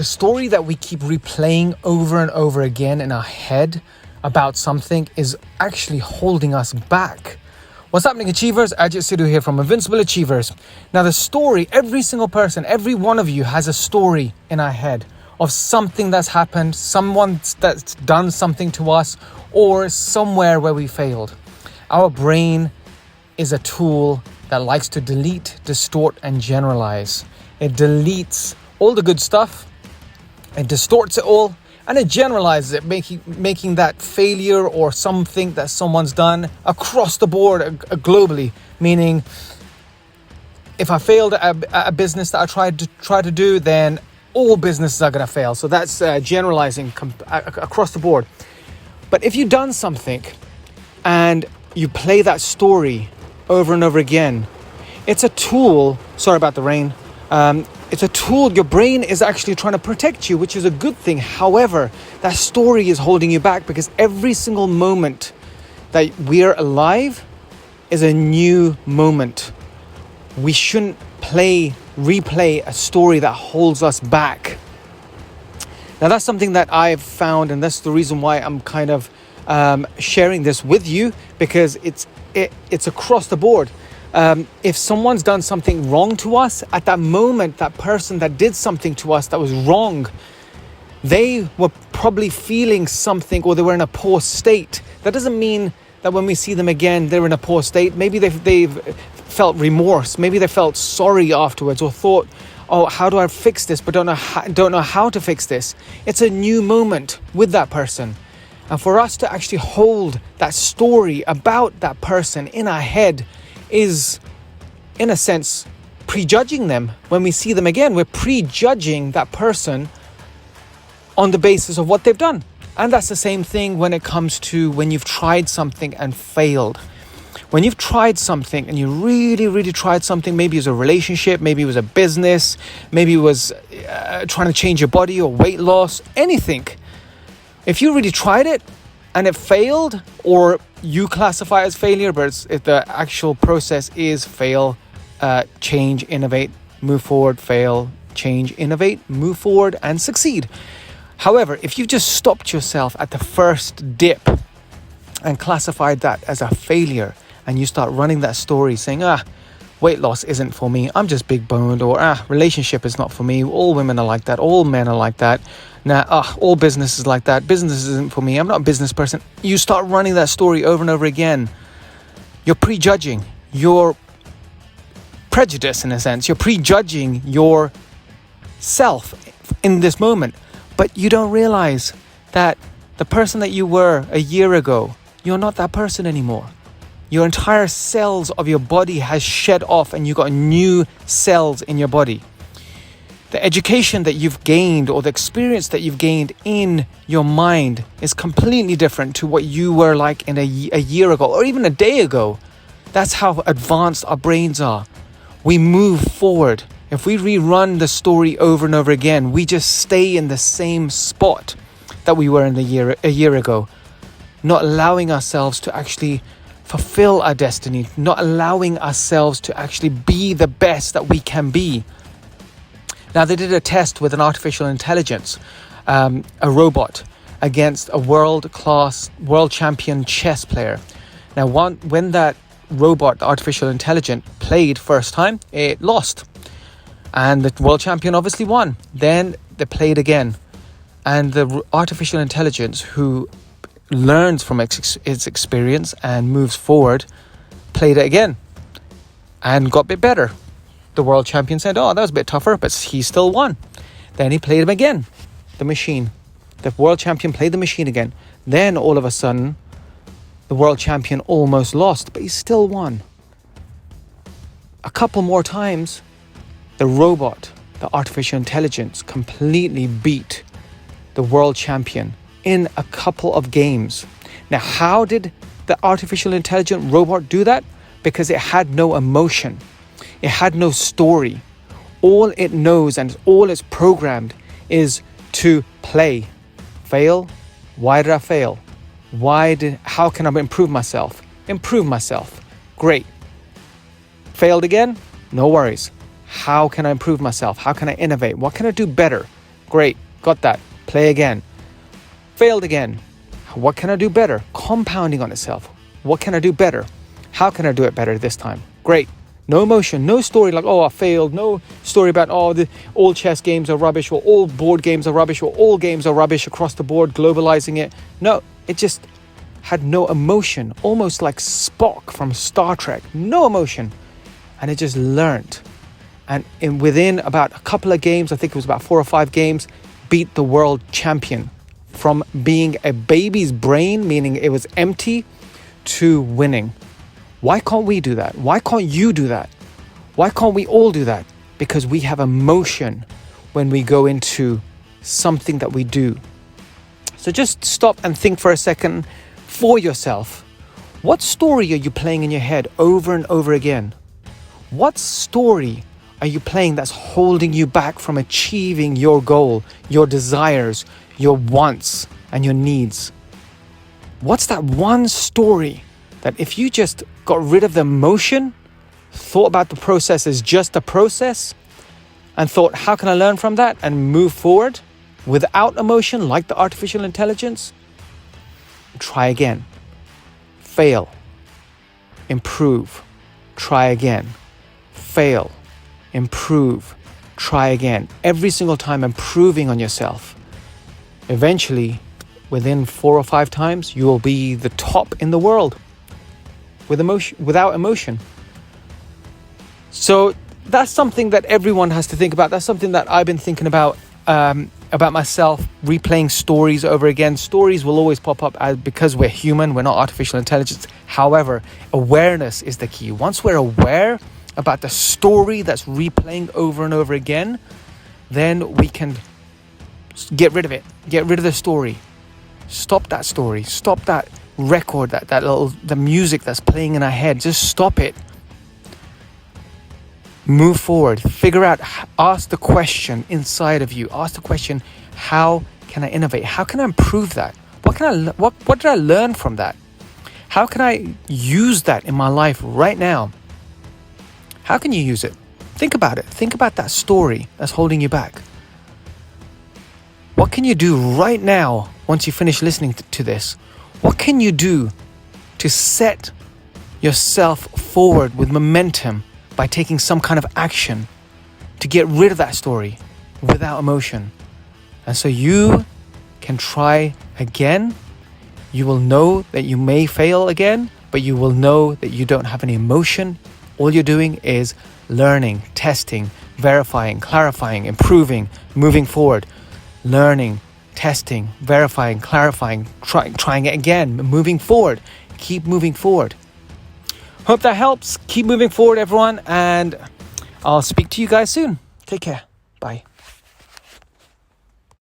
The story that we keep replaying over and over again in our head about something is actually holding us back. What's happening, Achievers? Ajit Sidhu here from Invincible Achievers. Now, the story, every single person, every one of you has a story in our head of something that's happened, someone that's done something to us, or somewhere where we failed. Our brain is a tool that likes to delete, distort, and generalize. It deletes all the good stuff, it distorts it all, and it generalizes it, making that failure or something that someone's done across the board, globally. Meaning, if I failed at a business that I tried to do, then all businesses are going to fail. So that's generalizing across the board. But if you've done something and you play that story over and over again, it's a tool. Sorry about the rain. It's a tool. Your brain is actually trying to protect you, which is a good thing. However, that story is holding you back because every single moment that we're alive is a new moment. We shouldn't replay a story that holds us back. Now, that's something that I've found, and that's the reason why I'm kind of sharing this with you, because it's across the board. If someone's done something wrong to us, at that moment, that person that did something to us that was wrong, they were probably feeling something, or they were in a poor state. That doesn't mean that when we see them again, they're in a poor state. Maybe they've felt remorse. Maybe they felt sorry afterwards, or thought, oh, how do I fix this? But don't know how to fix this. It's a new moment with that person. And for us to actually hold that story about that person in our head is, in a sense, prejudging them. When we see them again, we're prejudging that person on the basis of what they've done. And that's the same thing when it comes to when you've tried something and failed. When you've tried something and you really, really tried something, maybe it was a relationship, maybe it was a business, maybe it was trying to change your body or weight loss, anything. If you really tried it and it failed, or you classify it as failure, but if the actual process is fail, change, innovate, move forward, fail, change, innovate, move forward, and succeed. However, if you just stopped yourself at the first dip and classified that as a failure, and you start running that story saying, weight loss isn't for me, I'm just big boned, or relationship is not for me, all women are like that, all men are like that, all business is like that, business isn't for me, I'm not a business person. You start running that story over and over again. You're prejudging, you're prejudiced in a sense, you're prejudging yourself in this moment. But you don't realize that the person that you were a year ago, you're not that person anymore. Your entire cells of your body has shed off, and you got new cells in your body. The education that you've gained, or the experience that you've gained in your mind, is completely different to what you were like in a year ago, or even a day ago. That's how advanced our brains are. We move forward. If we rerun the story over and over again, we just stay in the same spot that we were in a year ago, not allowing ourselves to actually fulfill our destiny, not allowing ourselves to actually be the best that we can be. Now, they did a test with an artificial intelligence, a robot, against a world champion chess player. Now, when that robot, the artificial intelligence, played first time, it lost. And the world champion obviously won. Then they played again. And the artificial intelligence, who learns from its experience and moves forward, played it again and got a bit better. The world champion said, that was a bit tougher, but he still won. Then he played him again, the machine. The world champion played the machine again. Then all of a sudden, the world champion almost lost, but he still won. A couple more times, the robot, the artificial intelligence, completely beat the world champion in a couple of games. Now, how did the artificial intelligent robot do that? Because it had no emotion. It had no story. All it knows and all it's programmed is to play. Fail? Why did I fail? How can I improve myself? Improve myself. Great. Failed again? No worries. How can I improve myself? How can I innovate? What can I do better? Great. Got that. Play again. Failed again. What can I do better? Compounding on itself. What can I do better? How can I do it better this time? Great. No emotion, no story like, oh, I failed. No story about, oh, all chess games are rubbish, or all board games are rubbish, or all games are rubbish across the board, globalizing it. No, it just had no emotion, almost like Spock from Star Trek. No emotion. And it just learned. And within about a couple of games, I think it was about 4 or 5 games, beat the world champion. From being a baby's brain, meaning it was empty, to winning. Why can't we do that? Why can't you do that? Why can't we all do that? Because we have emotion when we go into something that we do. So just stop and think for a second for yourself. What story are you playing in your head over and over again? What story are you playing that's holding you back from achieving your goal, your desires, your wants and your needs? What's that one story that if you just got rid of the emotion, thought about the process as just a process, and thought, how can I learn from that and move forward without emotion, like the artificial intelligence? Try again. Fail. Improve. Try again. Fail. Improve. Try again. Every single time improving on yourself. Eventually, within 4 or 5 times, you will be the top in the world with emotion, without emotion. So that's something that everyone has to think about. That's something that I've been thinking about myself, replaying stories over again. Stories will always pop up because we're human, we're not artificial intelligence. However, awareness is the key. Once we're aware about the story that's replaying over and over again, then we can get rid of it. Get rid of the story. Stop that story. Stop that record, the music that's playing in our head. Just stop it. Move forward. Figure out, ask the question inside of you. Ask the question, how can I innovate? How can I improve that? What did I learn from that? How can I use that in my life right now? How can you use it? Think about it. Think about that story that's holding you back. What can you do right now once you finish listening to this? What can you do to set yourself forward with momentum by taking some kind of action to get rid of that story without emotion? And so you can try again. You will know that you may fail again, but you will know that you don't have any emotion. All you're doing is learning, testing, verifying, clarifying, improving, moving forward. Learning, testing, verifying, clarifying, trying it again, moving forward. Keep moving forward. Hope that helps. Keep moving forward, everyone, and I'll speak to you guys soon. Take care. Bye.